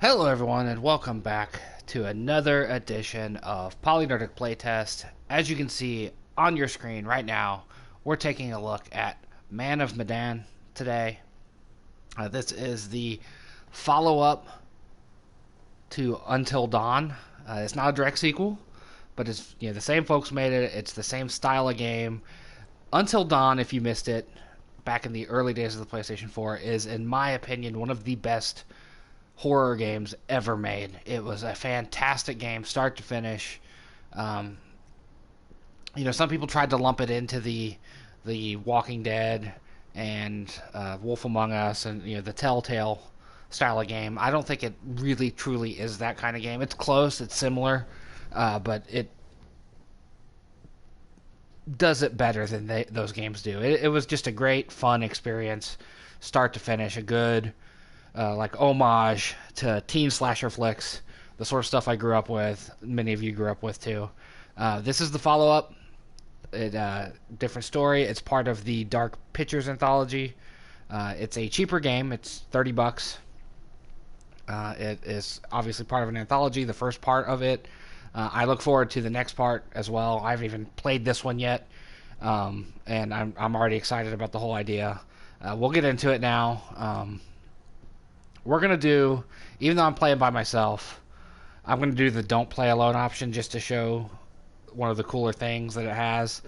Hello everyone and welcome back to another edition of PolyNerdic Playtest. As you can see on your screen right now, we're taking a look at Man of Medan today. This is the follow-up to Until Dawn. It's not a direct sequel, but it's the same folks made it. It's the same style of game. Until Dawn, if you missed it back in the early days of the PlayStation 4, is in my opinion one of the best horror games ever made. It was a fantastic game, start to finish. Um, some people tried to lump it into the Walking Dead and Wolf Among Us and the Telltale style of game. I don't think it really truly is that kind of game. It's close, it's similar, but it does it better than those games do. It was just a great, fun experience, start to finish. A good like homage to teen slasher flicks, the sort of stuff I grew up with. Many of you grew up with too. This is the follow-up. Different story. It's part of the Dark Pictures Anthology. It's a cheaper game. It's $30. It is obviously part of an anthology. The first part of it. I look forward to the next part as well. I haven't even played this one yet, and I'm already excited about the whole idea. We'll get into it now. We're going to do, even though I'm playing by myself, I'm going to do the don't play alone option just to show one of the cooler things that it has.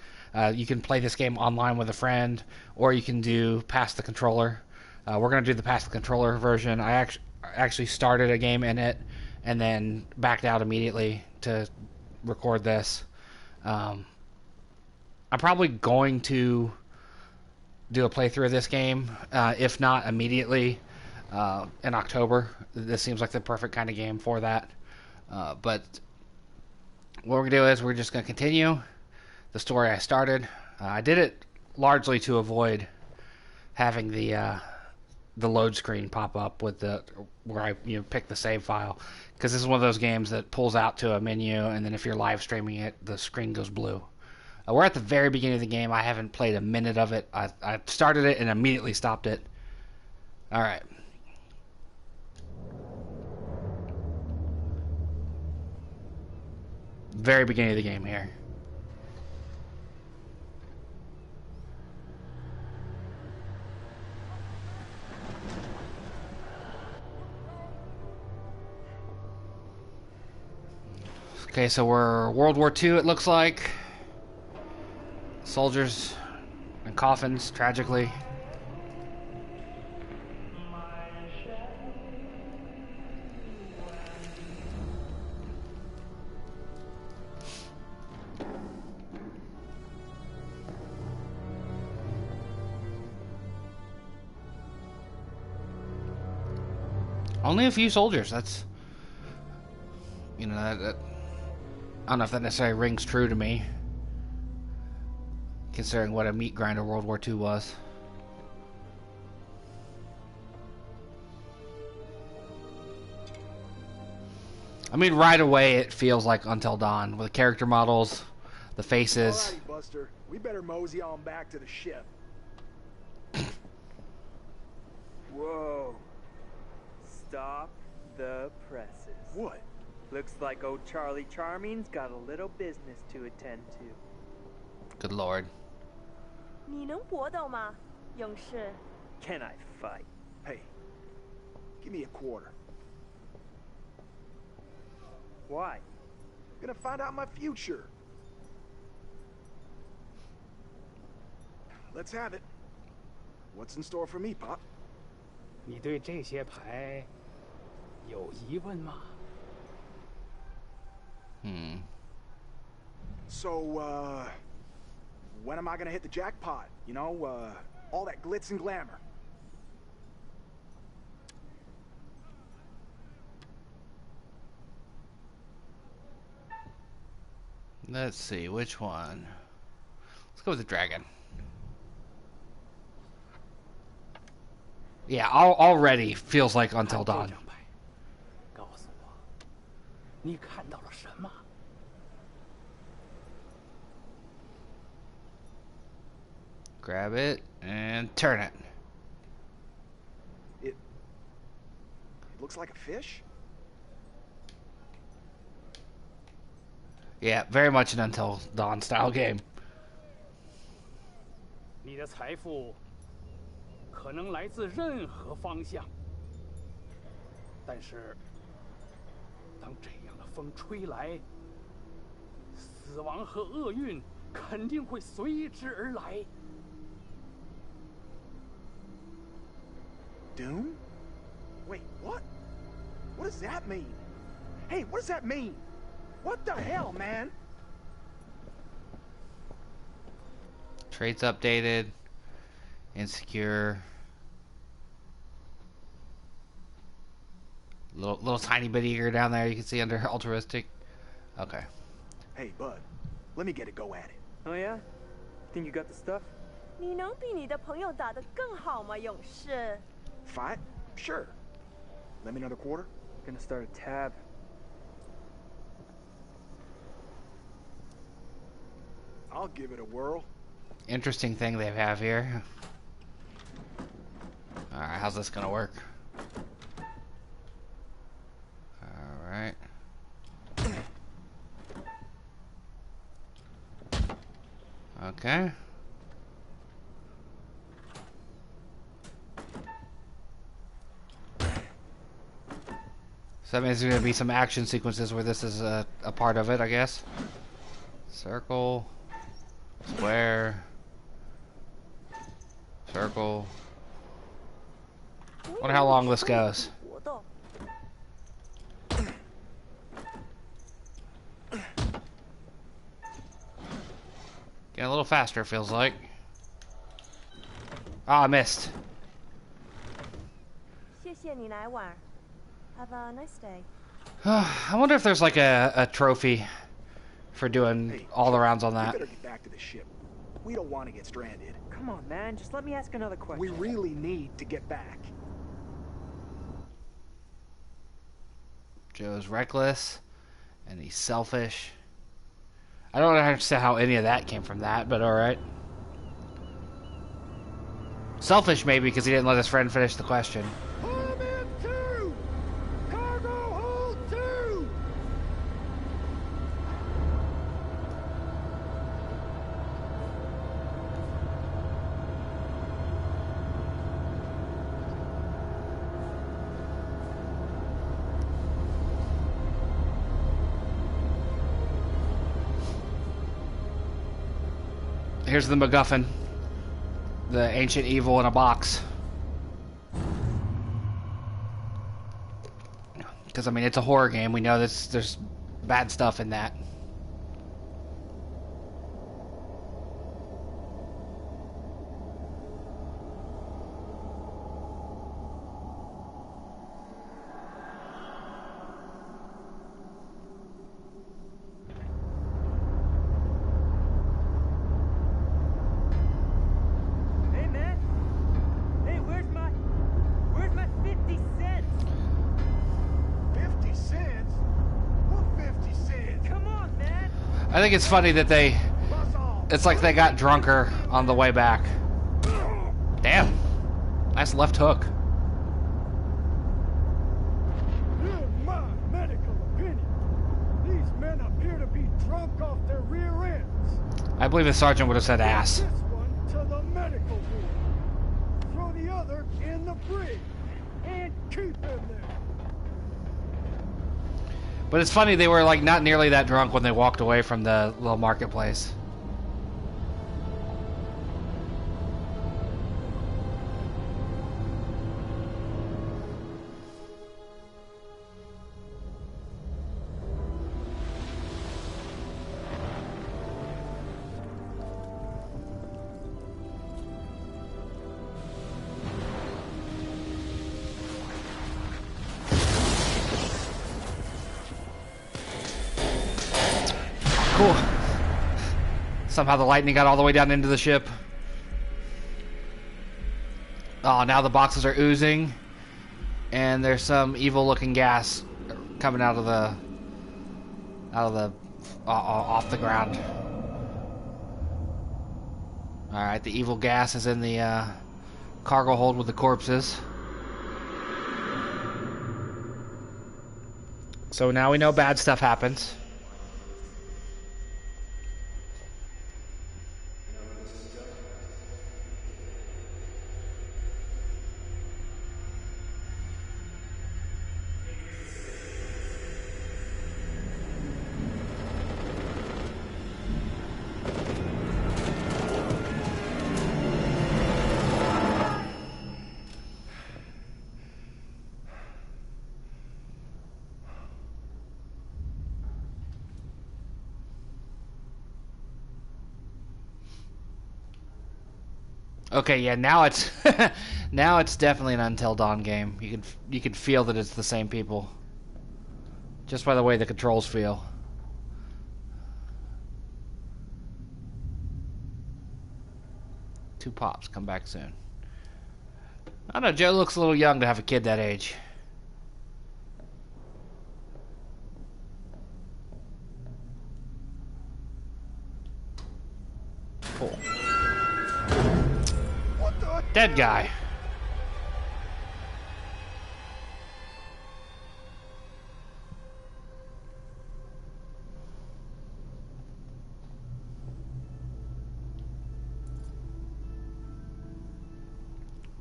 You can play this game online with a friend, or you can do pass the controller. We're going to do the pass the controller version. I actually started a game in it and then backed out immediately to record this. I'm probably going to do a playthrough of this game, if not immediately. In October. This seems like the perfect kind of game for that. But what we're going to do is we're just going to continue the story I started. I did it largely to avoid having the load screen pop up with where I pick the save file, because this is one of those games that pulls out to a menu, and then if you're live streaming it, the screen goes blue. We're at the very beginning of the game. I haven't played a minute of it. I started it and immediately stopped it. All right. Very beginning of the game here. Okay, so we're World War II, it looks like. Soldiers in coffins, tragically. Only a few soldiers. That's, that I don't know if that necessarily rings true to me, considering what a meat grinder World War II was. I mean, right away it feels like Until Dawn with the character models, the faces. Alrighty, Buster. We better mosey on back to the ship. Whoa. Stop the presses. What? Looks like old Charlie Charming's got a little business to attend to. Good lord. 你能搏斗吗，勇士？ Can I fight? Hey, give me a quarter. Why? Gonna find out my future. Let's have it. What's in store for me, Pop? 你对这些牌有疑问吗？ So, when am I gonna hit the jackpot? All that glitz and glamour. Let's see, which one? Let's go with the dragon. Yeah, already feels like Until Dawn. 告诉我，你看到了什么？ Grab it and turn it. It looks like a fish? Yeah, very much an Until Dawn style game. 你的财富可能来自任何方向，但是当这样的风吹来，死亡和厄运肯定会随之而来。Doom? Wait, what? What does that mean? Hey, what does that mean? What the hell, man? Traits updated. Insecure. Little tiny bit eager down there you can see under altruistic. Okay. Hey, bud, let me get a go at it. Oh yeah? Think you got the stuff? 你能比你的朋友打得更好吗，勇士？ Fight? Sure. Lend me another quarter? Gonna start a tab. I'll give it a whirl. Interesting thing they have here. Alright, how's this gonna work? Alright. Okay. So that means there's going to be some action sequences where this is a part of it, I guess. Circle. Square. Circle. Wonder how long this goes. Getting a little faster, it feels like. Ah, I missed. 谢谢你来玩。Have a nice day. I wonder if there's like a trophy for doing all the rounds on We that. better get back to the ship. We don't want to get stranded. Come on, man. Just let me ask another question. We really need to get back. Joe's reckless, and he's selfish. I don't understand how any of that came from that, but alright. Selfish maybe because he didn't let his friend finish the question. Hold in two! Cargo hold two! Here's the MacGuffin. The ancient evil in a box. Because, I mean, it's a horror game. We know there's bad stuff in that. Hey, man. Hey, where's my 50 cents? 50 cents? What 50 cents? Come on, man. I think it's funny that Buzz off! it's like they got drunker on the way back. Damn. Nice left hook. In my medical opinion, these men appear to be drunk off their rear ends. I believe the sergeant would have said ass. This one to the medical ward. Throw the other in the brig. And keep him there. But it's funny, they were like not nearly that drunk when they walked away from the little marketplace. Cool. Somehow the lightning got all the way down into the ship. Oh, now the boxes are oozing, and there's some evil-looking gas coming out of the off the ground. All right, the evil gas is in the cargo hold with the corpses. So now we know bad stuff happens. Okay, yeah, now it's now it's definitely an Until Dawn game. You can feel that it's the same people just by the way the controls feel. Two pops, come back soon. I don't know, Joe looks a little young to have a kid that age. Cool. What the? Dead guy.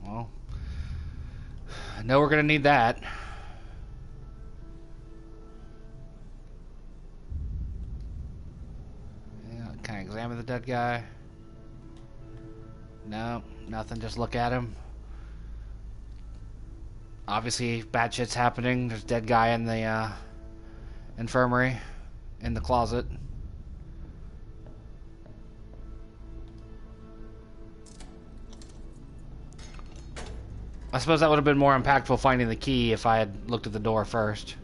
Well, I know we're gonna need that. Yeah, can I examine the dead guy? No, nothing. Just look at him. Obviously, bad shit's happening. There's a dead guy in the infirmary, in the closet. I suppose that would have been more impactful finding the key if I had looked at the door first.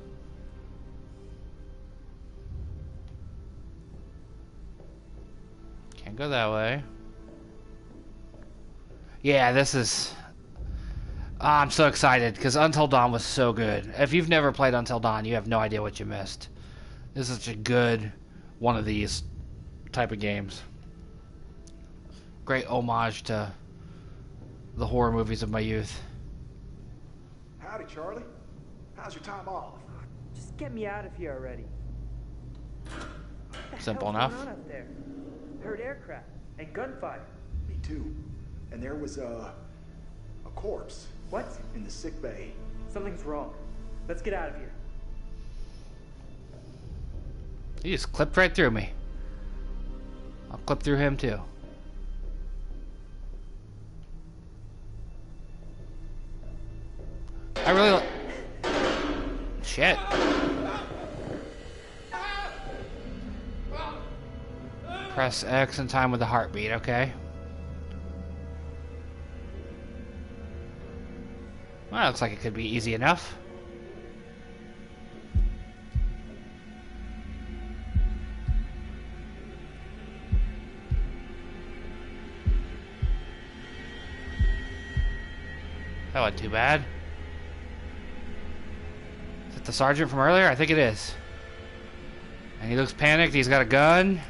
Can't go that way. Yeah, this is... I'm so excited, because Until Dawn was so good. If you've never played Until Dawn, you have no idea what you missed. This is such a good one of these type of games. Great homage to the horror movies of my youth. Howdy, Charlie. How's your time off? Just get me out of here already. What the Simple hell's enough. going on up there? Heard aircraft and gunfire. Me too. And there was a corpse What? in the sick bay. Something's wrong. Let's get out of here. He just clipped right through me. I'll clip through him too. I really shit. Press X in time with the heartbeat, okay. Well, looks like it could be easy enough. That wasn't too bad. Is it the sergeant from earlier? I think it is. And he looks panicked. He's got a gun.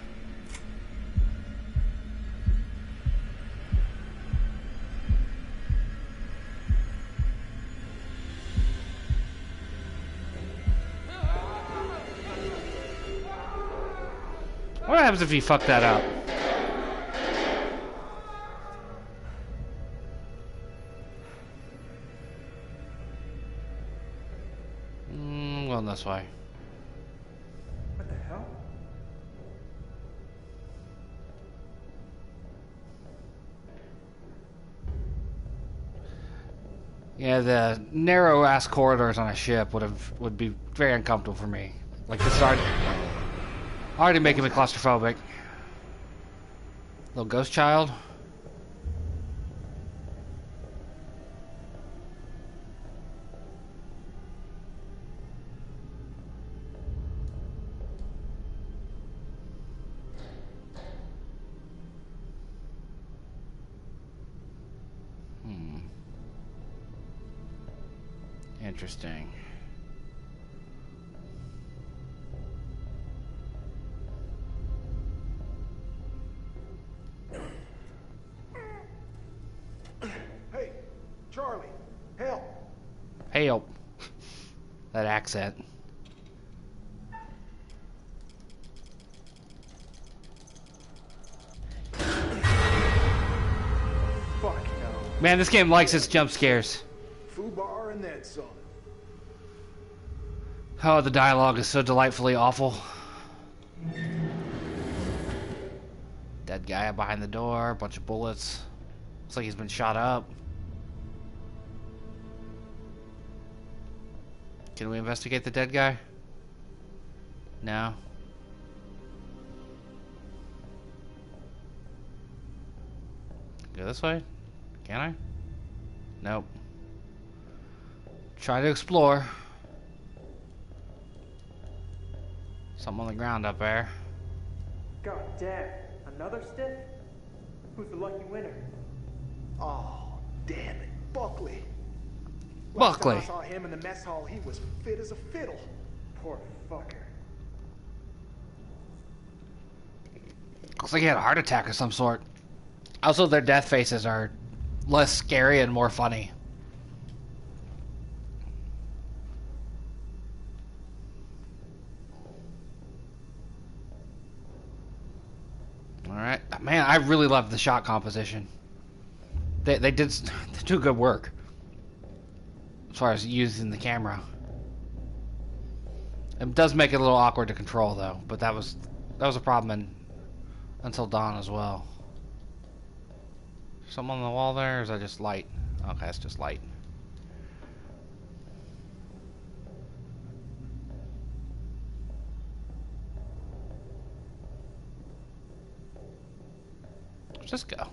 What happens if you fuck that up? Going this way. What the hell? Yeah, the narrow ass corridors on a ship would be very uncomfortable for me. Like this is already making me claustrophobic. Little ghost child. Interesting. Hey, Charlie, help. Help. That accent. Fuck no. Man, this game likes its jump scares. Fubar and then some. Oh, the dialogue is so delightfully awful. Dead guy behind the door, a bunch of bullets. Looks like he's been shot up. Can we investigate the dead guy? No. Go this way? Can I? Nope. Try to explore. Something on the ground up there. God damn, another stiff? Who's the lucky winner? Oh, damn it, Buckley. Buckley. Last time I saw him in the mess hall, he was fit as a fiddle. Poor fucker. Looks like he had a heart attack of some sort. Also, their death faces are less scary and more funny. Alright. Man, I really love the shot composition. They do good work. As far as using the camera. It does make it a little awkward to control, though. But that was a problem until Dawn as well. Something on the wall there, or is that just light? Okay, it's just light. Let's just go.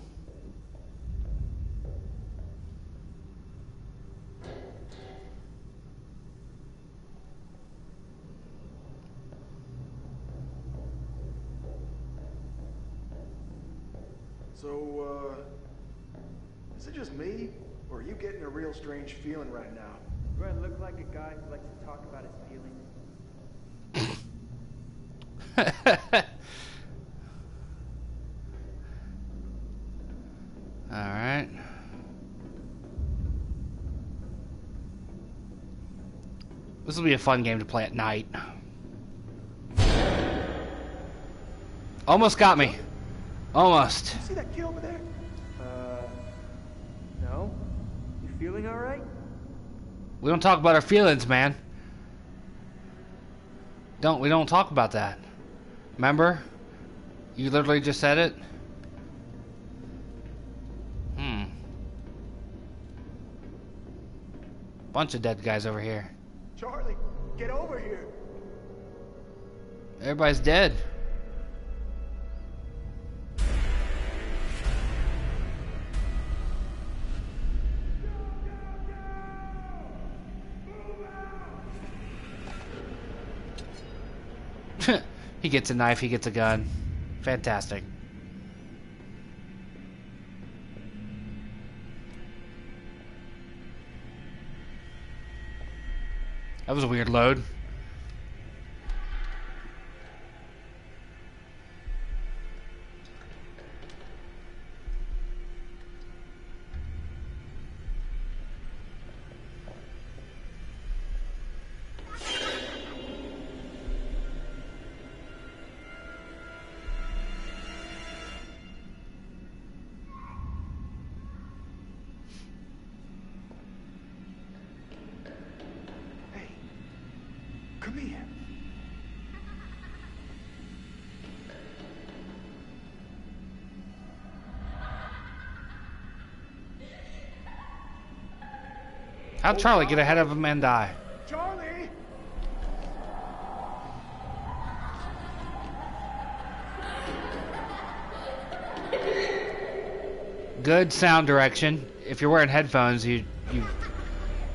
So, is it just me, or are you getting a real strange feeling right now? Do I look like a guy who likes to talk about his feelings? Alright. This will be a fun game to play at night. Almost got me. Almost. See that kid over there? No? You feeling alright? We don't talk about our feelings, man. We don't talk about that. Remember? You literally just said it. Bunch of dead guys over here. Charlie, get over here. Everybody's dead. He gets a knife, he gets a gun. Fantastic. That was a weird load. Come here. How'd Charlie get ahead of him and die? Charlie! Good sound direction. If you're wearing headphones, you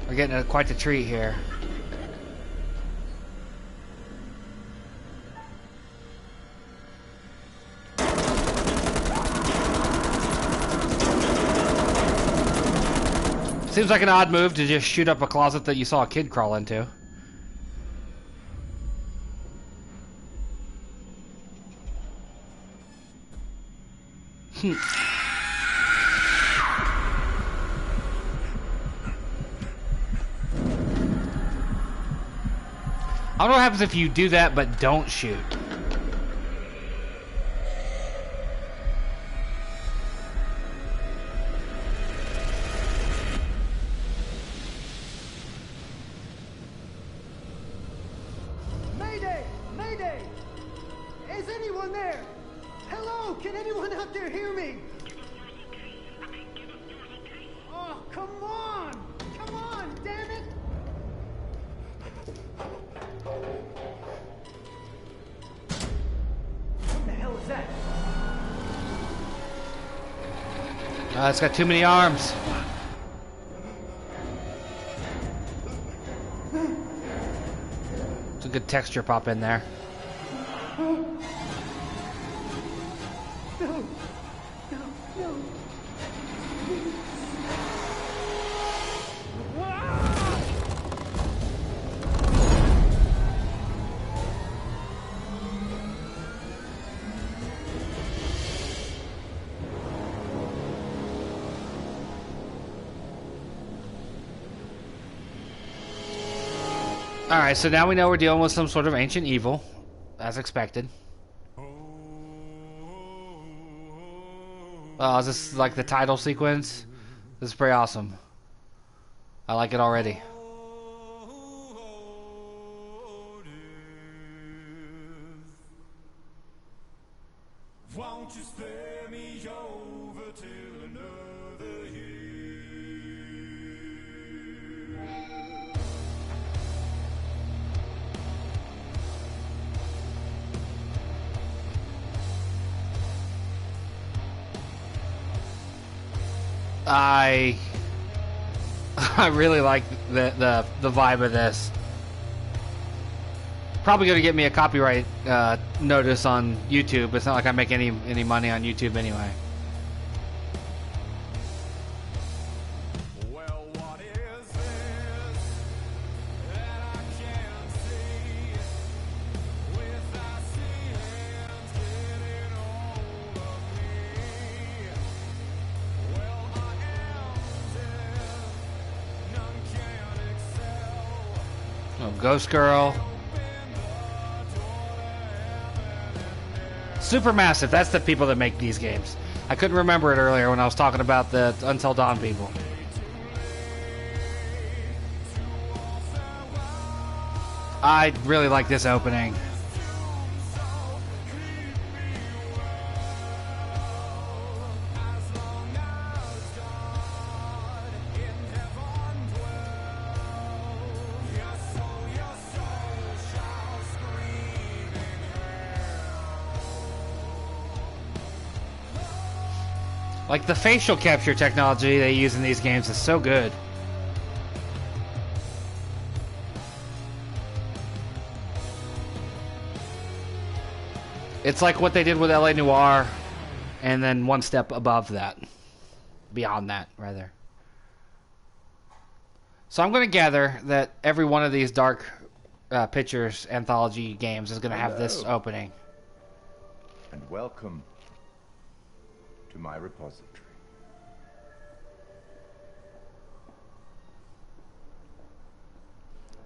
are getting quite the treat here. Seems like an odd move to just shoot up a closet that you saw a kid crawl into. I don't know what happens if you do that but don't shoot. Mayday! Mayday! Is anyone there? Hello? Can anyone out there hear me? Oh, come on! Come on, damn it! What the hell is that? It's got too many arms. It's a good texture pop in there. Alright, so now we know we're dealing with some sort of ancient evil, as expected. Oh, is this like the title sequence? This is pretty awesome. I like it already. Won't you spare me over till another year? I really like the vibe of this. Probably going to get me a copyright notice on YouTube. It's not like I make any money on YouTube anyway. Well, what is this that I can't see? With icy hands getting hold of me. Well, I am dead. None can excel. Oh, Ghost Girl. Supermassive, that's the people that make these games. I couldn't remember it earlier when I was talking about the Until Dawn people. I really like this opening. Like, the facial capture technology they use in these games is so good. It's like what they did with LA Noire, and then one step above that. Beyond that, rather. So I'm going to gather that every one of these Dark Pictures Anthology games is going to have this opening. And welcome to my repository.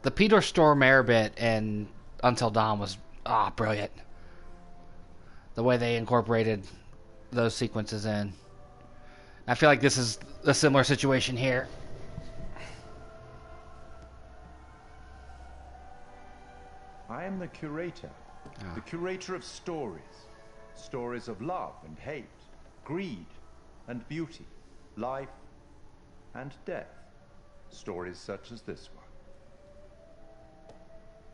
The Peter Stormare bit in Until Dawn was brilliant. The way they incorporated those sequences in. I feel like this is a similar situation here. I am the curator. The curator of stories. Stories of love and hate. Greed and beauty, life and death. Stories such as this one.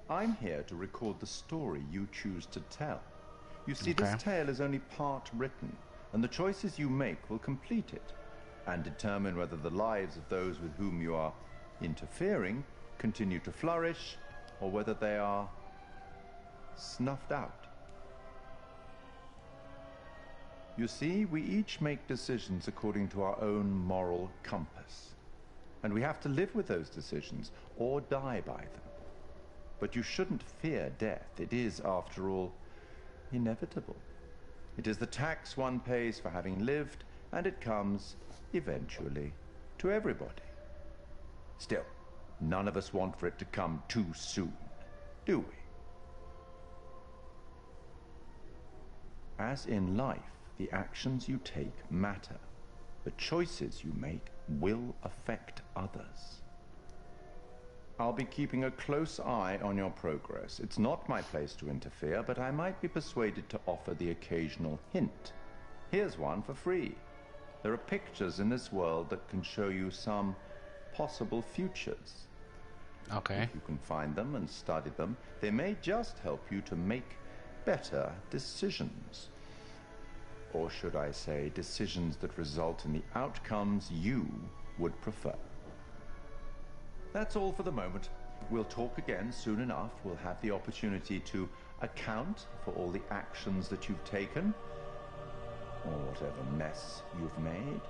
I'm here to record the story you choose to tell. You see, this tale is only part written, and the choices you make will complete it, and determine whether the lives of those with whom you are interfering continue to flourish, or whether they are snuffed out. You see, we each make decisions according to our own moral compass. And we have to live with those decisions, or die by them. But you shouldn't fear death. It is, after all, inevitable. It is the tax one pays for having lived, and it comes, eventually, to everybody. Still, none of us want for it to come too soon, do we? As in life, the actions you take matter. The choices you make will affect others. I'll be keeping a close eye on your progress. It's not my place to interfere, but I might be persuaded to offer the occasional hint. Here's one for free. There are pictures in this world that can show you some possible futures. Okay. If you can find them and study them, they may just help you to make better decisions. Or should I say, decisions that result in the outcomes you would prefer. That's all for the moment. We'll talk again soon enough. We'll have the opportunity to account for all the actions that you've taken, or whatever mess you've made.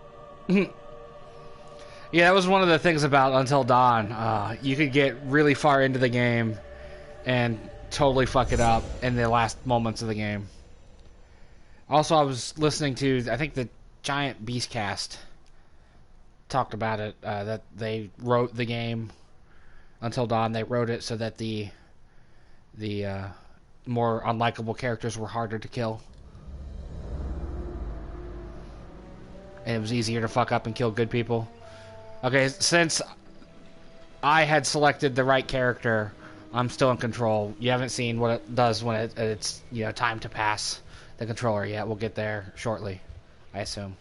Yeah, that was one of the things about Until Dawn. You could get really far into the game and totally fuck it up in the last moments of the game. Also, I was listening to, I think the Giant Beastcast talked about it, that they wrote the game Until Dawn. They wrote it so that the more unlikable characters were harder to kill. And it was easier to fuck up and kill good people. Okay, since I had selected the right character, I'm still in control. You haven't seen what it does when it's time to pass the controller yet. We'll get there shortly, I assume.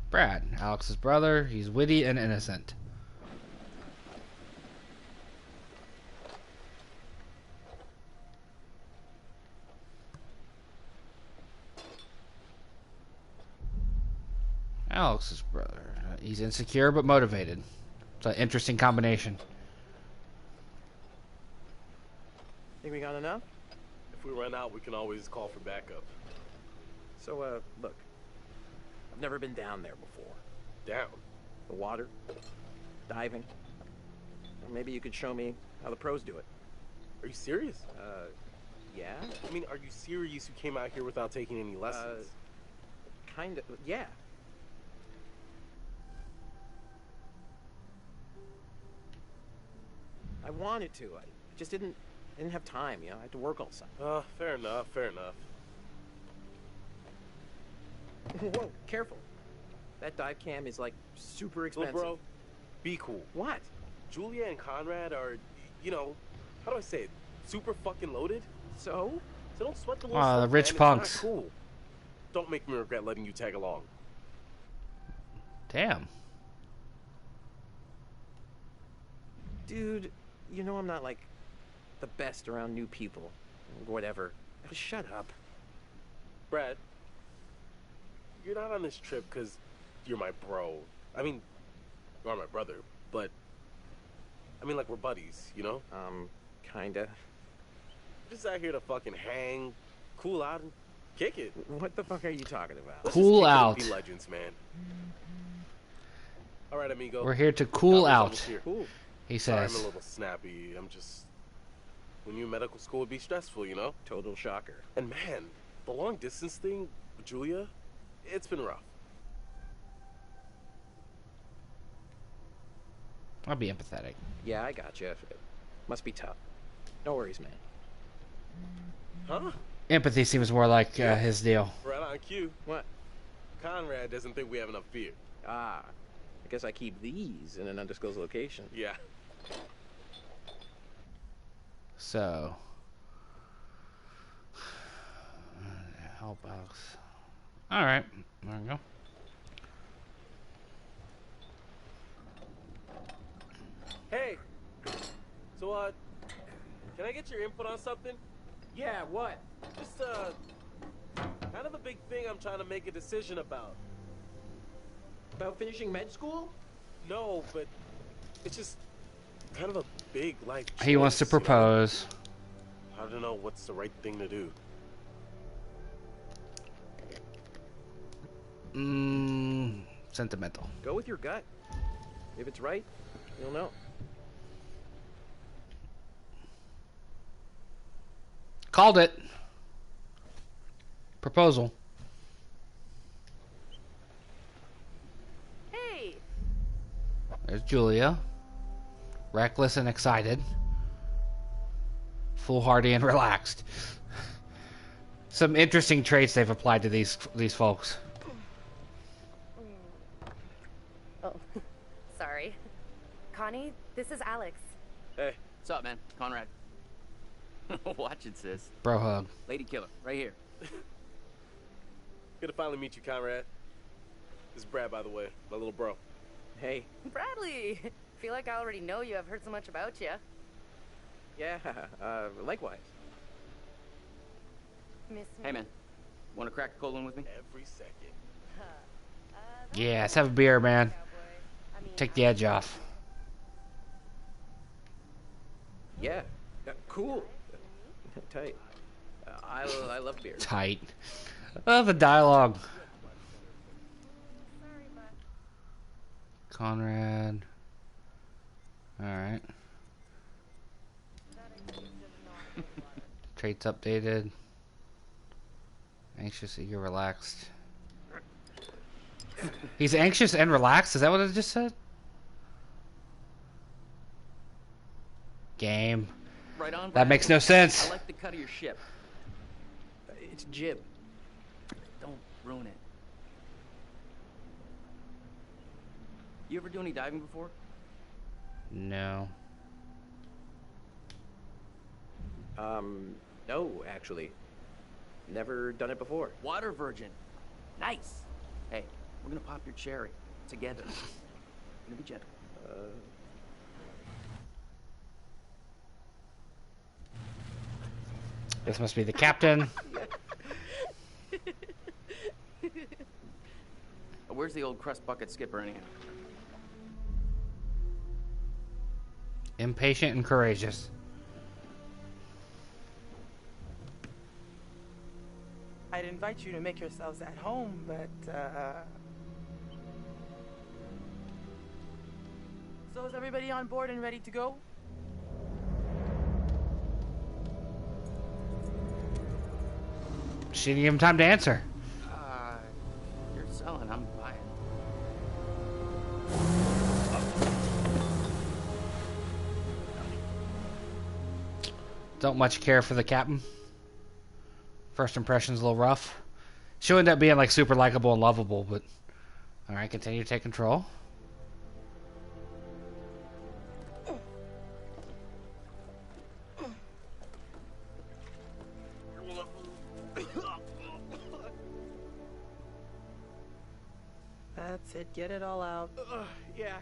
Brad, Alex's brother. He's witty and innocent. Alex's brother. He's insecure but motivated. It's an interesting combination. Think we got enough? If we run out, we can always call for backup. So, look. I've never been down there before. Down? The water, diving. Or maybe you could show me how the pros do it. Are you serious? Yeah? I mean, are you serious you came out here without taking any lessons? Kinda, yeah. I wanted to. I just didn't have time, I had to work all summer. Fair enough, fair enough. Whoa, careful. That dive cam is, like, super expensive. Little bro, be cool. What? Julia and Conrad are, how do I say it? Super fucking loaded. So? So don't sweat the little The stuff, rich man. punks. It's not cool. Don't make me regret letting you tag along. Damn. Dude, I'm not, like, the best around new people. Whatever. Shut up. Brad, you're not on this trip because you're my bro. I mean, you are my brother, but I mean, like, we're buddies, Kinda. We're just out here to fucking hang, cool out, and kick it. What the fuck are you talking about? Let's Cool just kick it and out. Be legends, man. All right, amigo. We're here to cool Conrad's out, almost here. Cool. he Sorry, says. I'm a little snappy. I'm just... When you're in medical school, it'd be stressful, Total shocker. And man, the long distance thing with Julia, it's been rough. I'll be empathetic. Yeah, I got you. Must be tough. No worries, man. Huh? Empathy seems more like his deal. Right on cue. What? Conrad doesn't think we have enough beer. Ah, I guess I keep these in an undisclosed location. Yeah. So, help Alex. All right, there we go. Hey. So, can I get your input on something? Yeah, what? Just, kind of a big thing I'm trying to make a decision about. About finishing med school? No, but it's just kind of a big life choice. He wants to propose. I don't know what's the right thing to do. Sentimental. Go with your gut. If it's right, you'll know. Called it. Proposal. Hey, There's Julia. Reckless and excited. Foolhardy and relaxed. Some interesting traits they've applied to these folks. Oh, sorry. Connie, this is Alex. Hey. What's up, man? Conrad. Watch it, sis. Bro hug. Lady killer, right here. Good to finally meet you, Conrad. This is Brad, by the way, my little bro. Hey. Bradley! Feel like I already know you. I've heard so much about you. Yeah, likewise. Miss me? Hey, man. Want to crack a cold one with me? Every second. Yeah, let's have a beer, man. Take the edge off. Yeah. Cool. Tight. I love beer. Tight. Oh, the dialogue. Conrad. Alright. Traits updated. Anxious, eager, relaxed. He's anxious and relaxed? Is that what it just said? Game. Right on. That makes no sense. I like the cut of your ship. It's jib. Don't ruin it. You ever do any diving before? No. No, actually. Never done it before. Water virgin. Nice. Hey, we're gonna pop your cherry together. Gonna be gentle. This must be the captain. Where's the old crust bucket skipper anyhow? Impatient and courageous. I'd invite you to make yourselves at home, but, So is everybody on board and ready to go? She didn't give him time to answer. You're selling, I'm buying. Don't much care for the captain. First impression's a little rough. She'll end up being like super likable and lovable, but alright, continue to take control. That's it, get it all out. Yeah.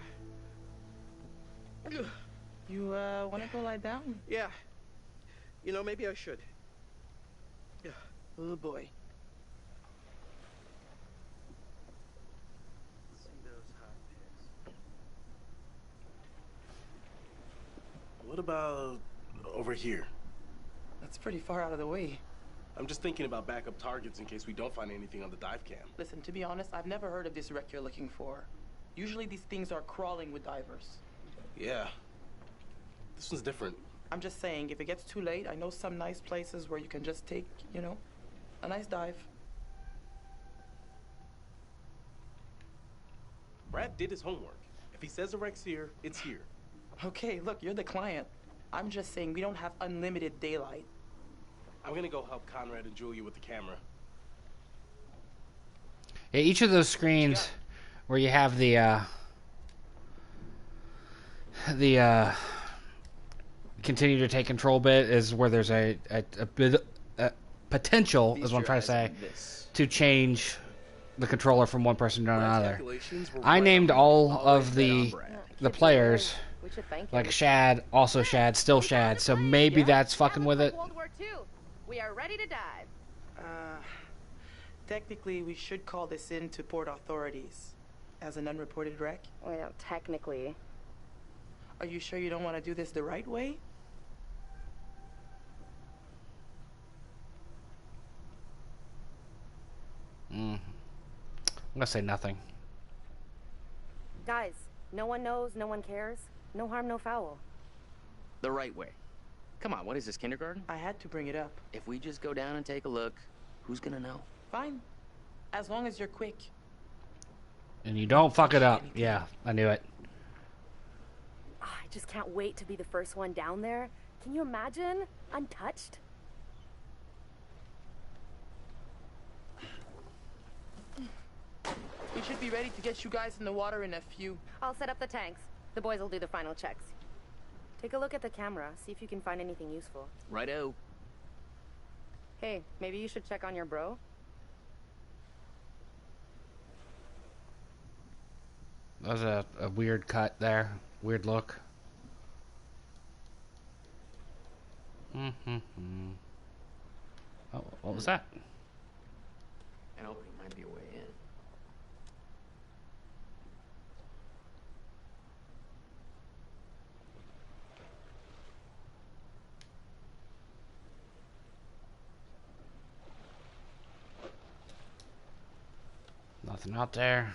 You, wanna go lie down? Yeah. You know, maybe I should. Yeah. Oh boy. What about over here? That's pretty far out of the way. I'm just thinking about backup targets in case we don't find anything on the dive cam. Listen, to be honest, I've never heard of this wreck you're looking for. Usually these things are crawling with divers. Yeah. This one's different. I'm just saying, if it gets too late, I know some nice places where you can just take, you know, a nice dive. Brad did his homework. If he says the wreck's here, it's here. Okay, look, you're the client. I'm just saying we don't have unlimited daylight. I'm gonna go help Conrad and Julia with the camera. Yeah, each of those screens where you have the continue to take control bit is where there's a bit potential, is what I'm trying to say, to change the controller from one person to another. I named all of the players like Shad, also Shad, still Shad, so maybe that's fucking with it. World War II. We are ready to dive. Technically, we should call this in to port authorities as an unreported wreck. Well, technically. Are you sure you don't want to do this the right way? I'm gonna say nothing. Guys, no one knows, no one cares. No harm, no foul. The right way. Come on, what is this, kindergarten? I had to bring it up. If we just go down and take a look, who's gonna know? Fine. As long as you're quick. And you don't fuck it up. Yeah, I knew it. I just can't wait to be the first one down there. Can you imagine? Untouched? We should be ready to get you guys in the water in a few. I'll set up the tanks. The boys will do the final checks. Take a look at the camera. See if you can find anything useful. Righto. Hey, maybe you should check on your bro? That was a weird cut there. Weird look. Oh, what was that? An opening might be a way in. Nothing out there.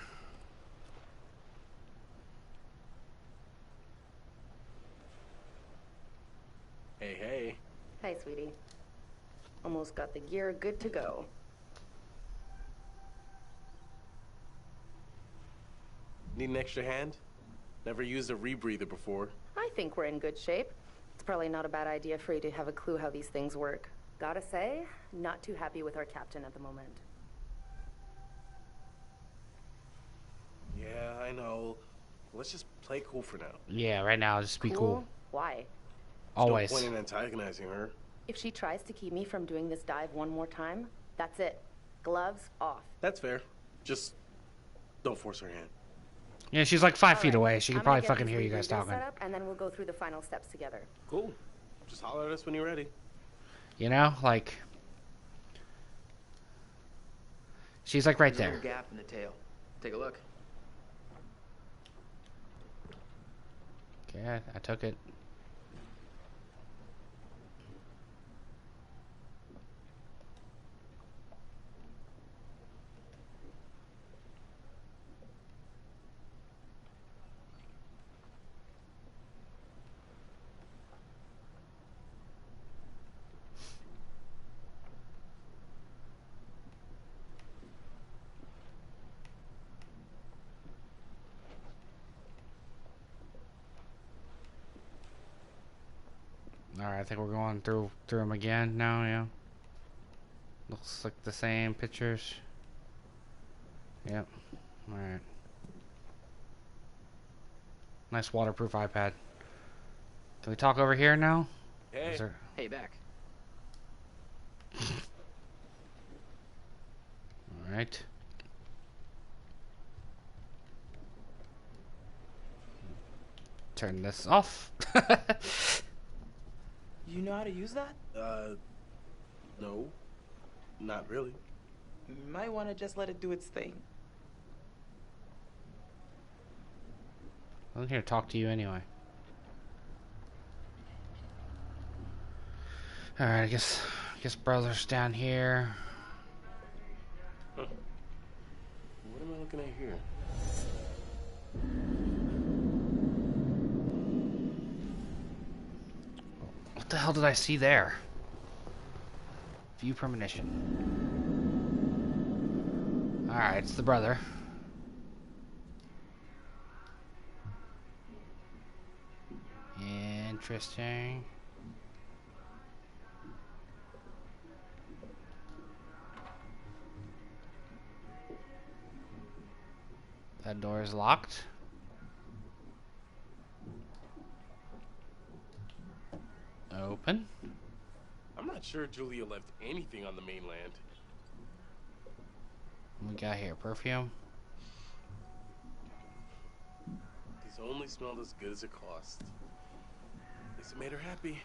Hey, hey. Hi, sweetie. Almost got the gear good to go. Need an extra hand? Never used a rebreather before. I think we're in good shape. It's probably not a bad idea for you to have a clue how these things work. Gotta say, not too happy with our captain at the moment. Yeah, I know. Let's just play cool for now. Yeah, right now, just be cool. Why? Always. There's no point in antagonizing her. If she tries to keep me from doing this dive one more time, that's it. Gloves off. That's fair. Just don't force her hand. Yeah, she's like 5 feet away. She I'm can gonna probably get fucking this hear you guys rebreather talking. set up, and then we'll go through the final steps together. Cool. Just holler at us when you're ready. You know, like, she's like right There's a there. little gap in the tail. Take a look. Okay, I took it. Alright, I think we're going through them again now, yeah. Looks like the same pictures. Yep. Alright. Nice waterproof iPad. Can we talk over here now? Hey. Hey, back. Alright. Turn this off. You know how to use that? No. Not really. You might want to just let it do its thing. I'm here to talk to you anyway. Alright, I guess brother's down here. Huh. What am I looking at here? What the hell did I see there? View premonition. Alright, it's the brother. Interesting. That door is locked. Open. I'm not sure Julia left anything on the mainland. What we got here? Perfume. These only smelled as good as it cost. At least it made her happy.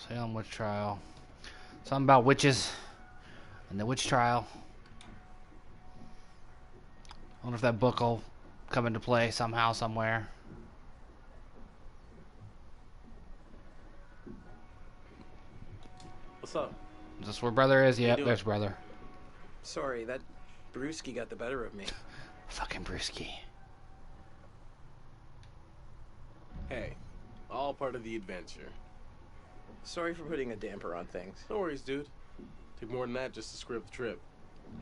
Salem witch trial. Something about witches and the witch trial. I wonder if that book will come into play somehow, somewhere. What's up? Is this where brother is? you Yep, doing? there's brother. Sorry, that brewski got the better of me. Fucking brewski. Hey, all part of the adventure. Sorry for putting a damper on things. No worries, dude. Took more than that just to screw up the trip.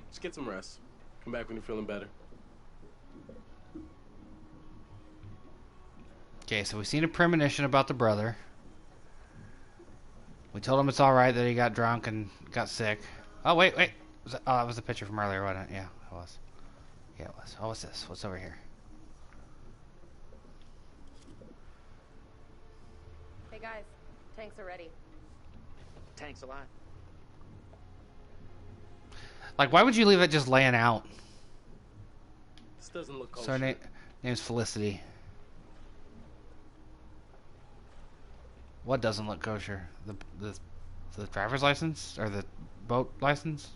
Just get some rest. Come back when you're feeling better. Okay, so we've seen a premonition about the brother. We told him it's alright that he got drunk and got sick. Oh, wait. That was the picture from earlier, wasn't it? Yeah, it was. Yeah, it was. Oh, what's this? What's over here? Hey guys, tanks are ready. Thanks a lot. Like, why would you leave it just laying out? This doesn't look So her name's Felicity. What doesn't look kosher? The driver's license or the boat license?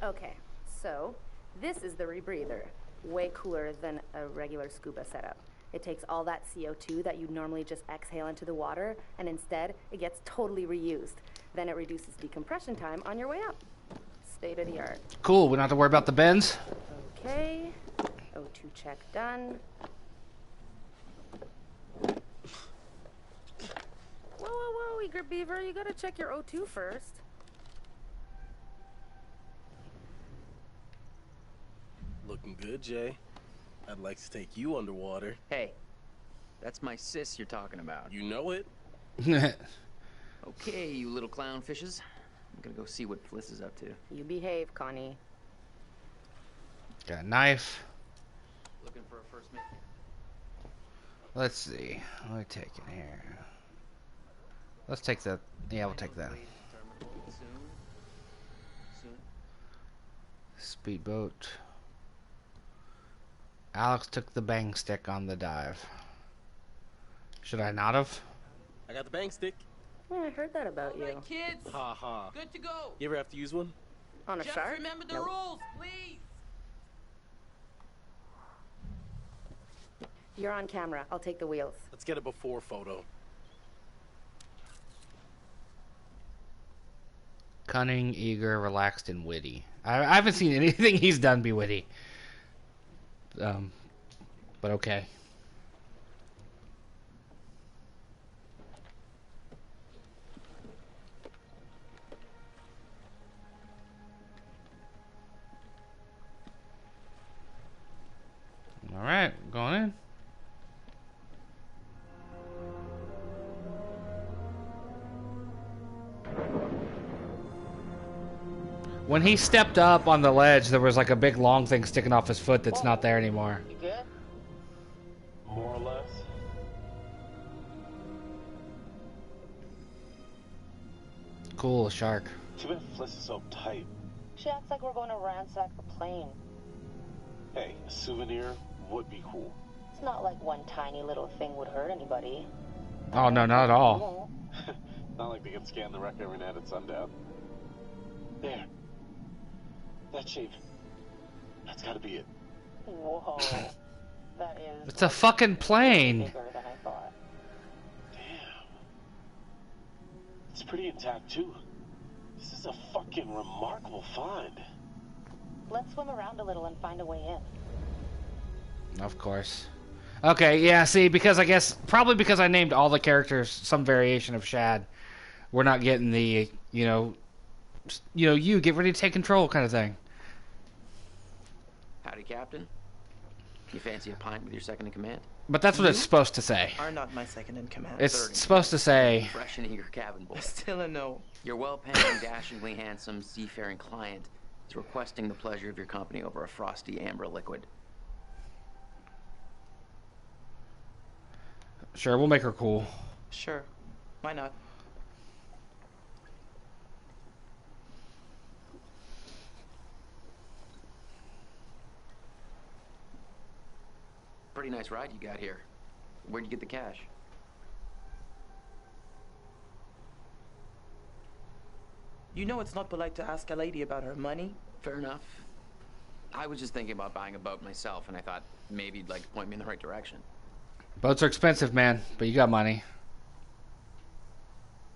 Okay, so this is the rebreather. Way cooler than a regular scuba setup. It takes all that CO2 that you'd normally just exhale into the water, and instead, it gets totally reused. Then it reduces decompression time on your way up. State of the art. Cool, we don't have to worry about the bends. Okay, O2 check done. Whoa, Eager Beaver, you gotta check your O2 first. Looking good, Jay. I'd like to take you underwater. Hey, that's my sis you're talking about. You know it. Okay, you little clownfishes. I'm gonna go see what Fliss is up to. You behave, Connie. Got a knife. Looking for a first mate. Let's see. What are we taking here? Let's take that. Yeah, we'll take that. Speedboat. Alex took the bang stick on the dive. Should I not have? I got the bang stick. Yeah, I heard that about you. Kids, Ha ha. good to go. You ever have to use one? On a Just shark? remember the Nope. rules, please. You're on camera. I'll take the wheels. Let's get a before photo. Cunning, eager, relaxed, and witty. I haven't seen anything he's done be witty. But okay. All right, going in. When he stepped up on the ledge, there was like a big long thing sticking off his foot that's not there anymore. You good? More or less. Cool, shark. Too bad Fliss is so tight. She acts like we're going to ransack the plane. Hey, a souvenir would be cool. It's not like one tiny little thing would hurt anybody. Oh, no, not at all. Not like they can scan the wreck every night at sundown. There. That shape. That's gotta be it. Whoa. That is... It's a fucking plane. bigger than I thought. Damn. It's pretty intact, too. This is a fucking remarkable find. Let's swim around a little and find a way in. Of course. Okay, yeah, see, because I guess, probably because I named all the characters some variation of Shad, we're not getting the, you get ready to take control kind of thing. Howdy, Captain. You fancy a pint with your second in command? But that's what it's supposed to say. Are not my second in command. It's supposed to say... Fresh and eager cabin boy. Still a no. Your well-paying, dashingly handsome, seafaring client is requesting the pleasure of your company over a frosty amber liquid. Sure, we'll make her cool. Sure. Why not? Pretty nice ride you got here. Where'd you get the cash? You know it's not polite to ask a lady about her money. Fair enough. I was just thinking about buying a boat myself, and I thought maybe you'd like to point me in the right direction. Boats are expensive, man, but you got money.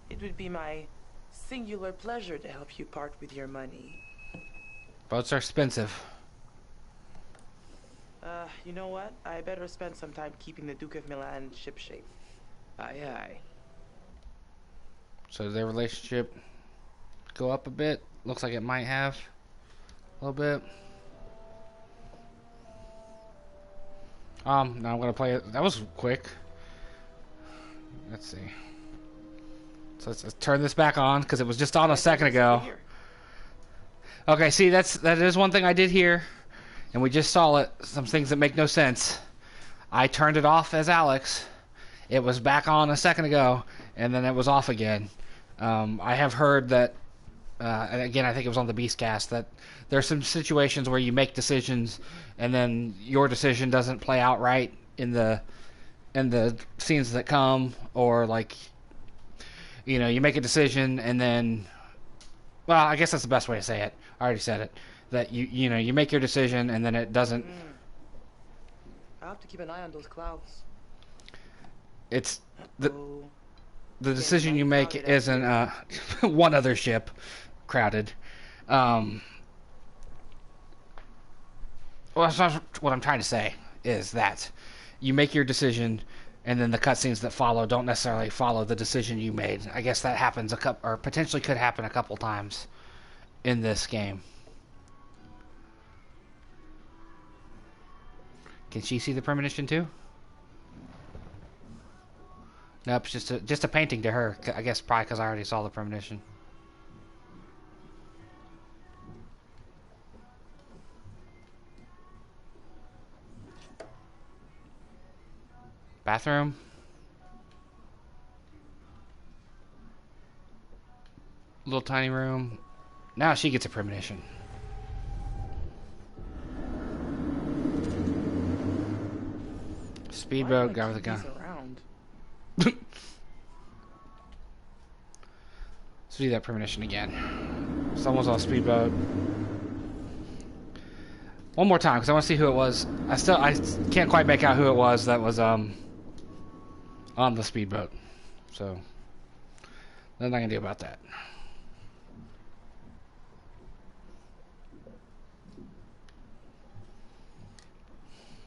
It would be my singular pleasure to help you part with your money. Boats are expensive. You know what? I better spend some time keeping the Duke of Milan shipshape. Aye, aye. So does their relationship go up a bit? Looks like it might have. A little bit. Now I'm gonna play it. That was quick. Let's see. So let's turn this back on because it was just on a second ago. Okay, see that is one thing I did here, and we just saw it. Some things that make no sense. I turned it off as Alex. It was back on a second ago, and then it was off again. I have heard that, and again, I think it was on the Beastcast, that there are some situations where you make decisions, and then your decision doesn't play out right in the scenes that come, or like, you know, you make a decision and then, well, I guess that's the best way to say it. I already said it. That you know, you make your decision and then it doesn't. I have to keep an eye on those clouds. It's the decision you make isn't one other ship crowded. Well, that's not what I'm trying to say is that you make your decision, and then the cutscenes that follow don't necessarily follow the decision you made. I guess that happens or potentially could happen a couple times in this game. Can she see the premonition too? Nope, it's just a painting to her. I guess probably because I already saw the premonition. Bathroom. Little tiny room. Now she gets a premonition. Speedboat, guy with a gun. Let's do that premonition again. Someone's on a speedboat. One more time, because I want to see who it was. I can't quite make out who it was that was on the speedboat. So nothing I can do about that.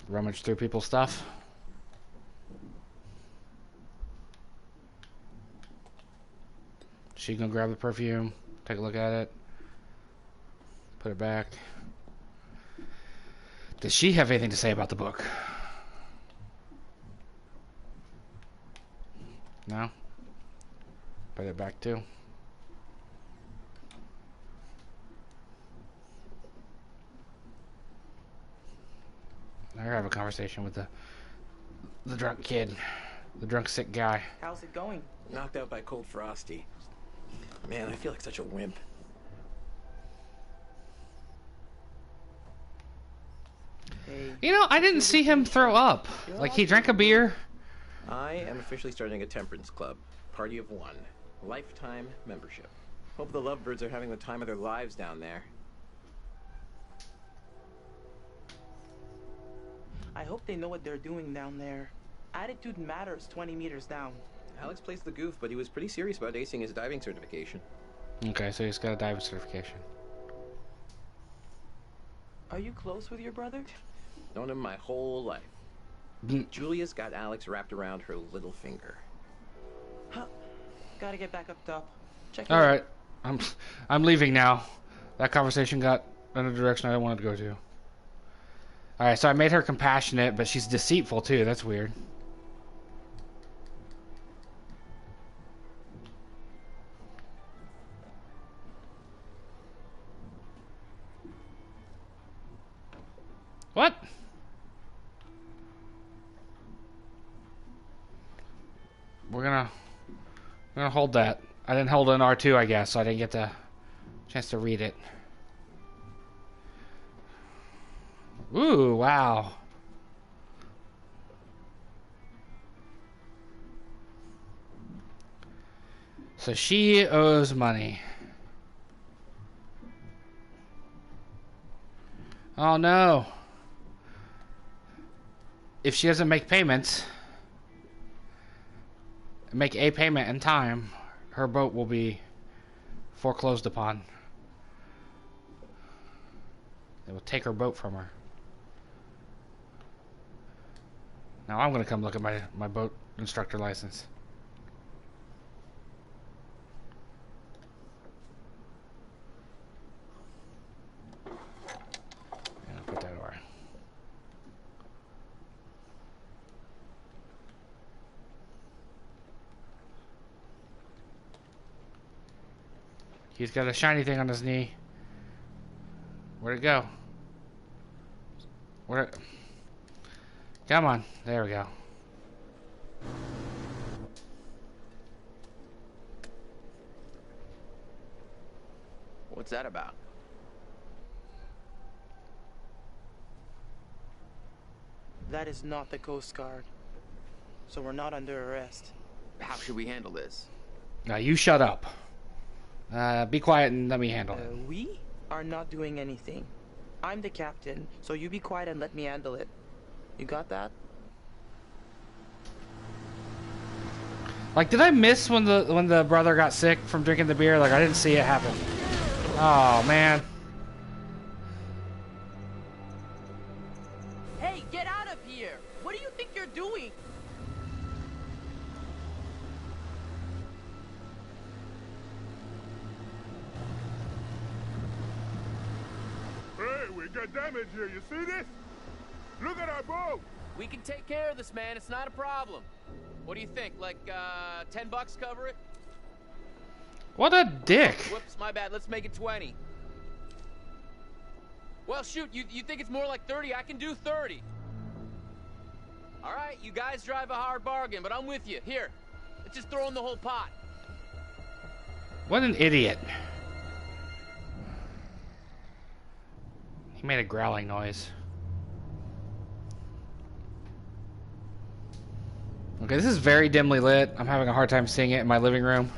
Rummage through people's stuff. She gonna grab the perfume, take a look at it, put it back. Does she have anything to say about the book? No? Put it back too. I have a conversation with the drunk kid, the drunk sick guy. How's it going? Knocked out by Cold Frosty. Man, I feel like such a wimp. Hey, you know, I didn't see him throw up. Like, he drank a beer. I am officially starting a temperance club. Party of one. Lifetime membership. Hope the lovebirds are having the time of their lives down there. I hope they know what they're doing down there. Attitude matters 20 meters down. Alex plays the goof, but he was pretty serious about acing his diving certification. Okay, so he's got a diving certification. Are you close with your brother? Known him my whole life. Julia's got Alex wrapped around her little finger. Huh. Gotta get back up top. Check. All right, I'm leaving now. That conversation got in a direction I didn't want it to go to. All right, so I made her compassionate, but she's deceitful too. That's weird. What? We're gonna hold that. I didn't hold an R2, I guess, so I didn't get the chance to read it. Ooh, wow. So she owes money. Oh no. If she doesn't make payments, make a payment in time, her boat will be foreclosed upon. They will take her boat from her. Now I'm going to come look at my boat instructor license. And I'll put that away. He's got a shiny thing on his knee. Where'd it go? Where? Come on. There we go. What's that about? That is not the Coast Guard. So we're not under arrest. How should we handle this? Now you shut up. Be quiet and let me handle it. We are not doing anything. I'm the captain, so you be quiet and let me handle it. You got that? Like, did I miss when the brother got sick from drinking the beer? Like, I didn't see it happen. Oh, man. Hey, get out of here! What do you think you're doing? Hey, we got damage here. You see this? Look at our boat. We can take care of this, man. It's not a problem. What do you think? Like, $10 cover it? What a dick. Whoops, my bad. Let's make it 20. Well, shoot, you think it's more like 30? I can do 30. All right, you guys drive a hard bargain, but I'm with you. Here, let's just throw in the whole pot. What an idiot. He made a growling noise. Okay, this is very dimly lit. I'm having a hard time seeing it in my living room.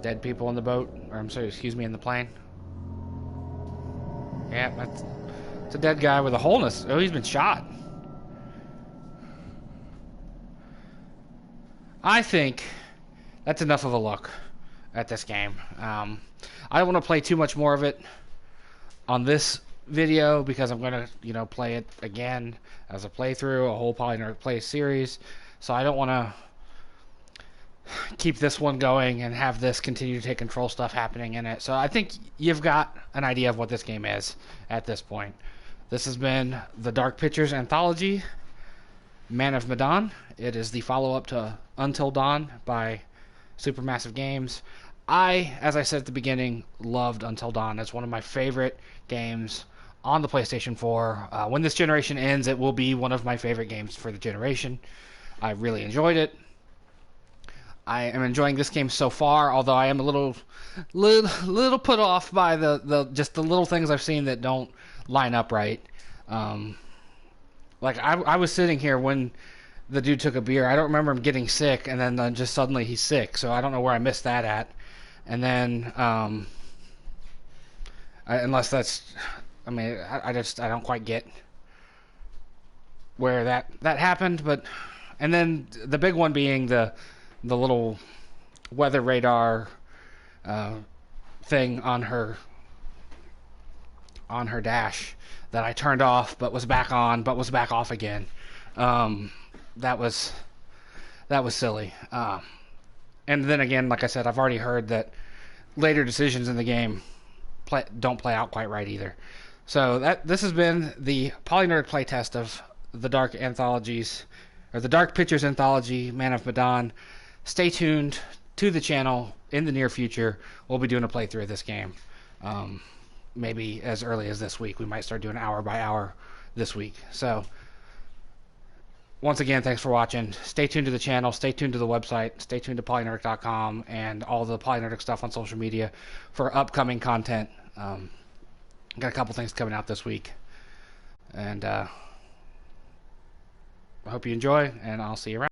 Dead people in the boat, or I'm sorry, excuse me, in the plane. Yeah, it's a dead guy with a hole in his... Oh, he's been shot. I think that's enough of a look at this game. I don't want to play too much more of it on this video because I'm going to, you know, play it again as a playthrough, a whole PolyNerdic play series. So I don't want to keep this one going and have this continue to take control stuff happening in it. So I think you've got an idea of what this game is at this point. This has been the Dark Pictures Anthology, Man of Medan. It is the follow-up to Until Dawn by Supermassive Games. As I said at the beginning, loved Until Dawn. It's one of my favorite games on the PlayStation 4. When this generation ends, it will be one of my favorite games for the generation. I really enjoyed it. I am enjoying this game so far, although I am a little put off by just the little things I've seen that don't line up right. Like I was sitting here when the dude took a beer. I don't remember him getting sick, and then just suddenly he's sick. So I don't know where I missed that at. And then unless that's, I mean, I don't quite get where that happened. But and then the big one being the little weather radar thing on her dash that I turned off but was back on but was back off again. That was silly. And then again, like I said, I've already heard that later decisions in the game don't play out quite right either. So this has been the PolyNerdic playtest of the Dark Anthologies, or the Dark Pictures Anthology, Man of Medan. Stay tuned to the channel in the near future. We'll be doing a playthrough of this game. Maybe as early as this week. We might start doing hour by hour this week. So, once again, thanks for watching. Stay tuned to the channel. Stay tuned to the website. Stay tuned to PolyNerdic.com and all the PolyNerdic stuff on social media for upcoming content. Got a couple things coming out this week. And I hope you enjoy, and I'll see you around.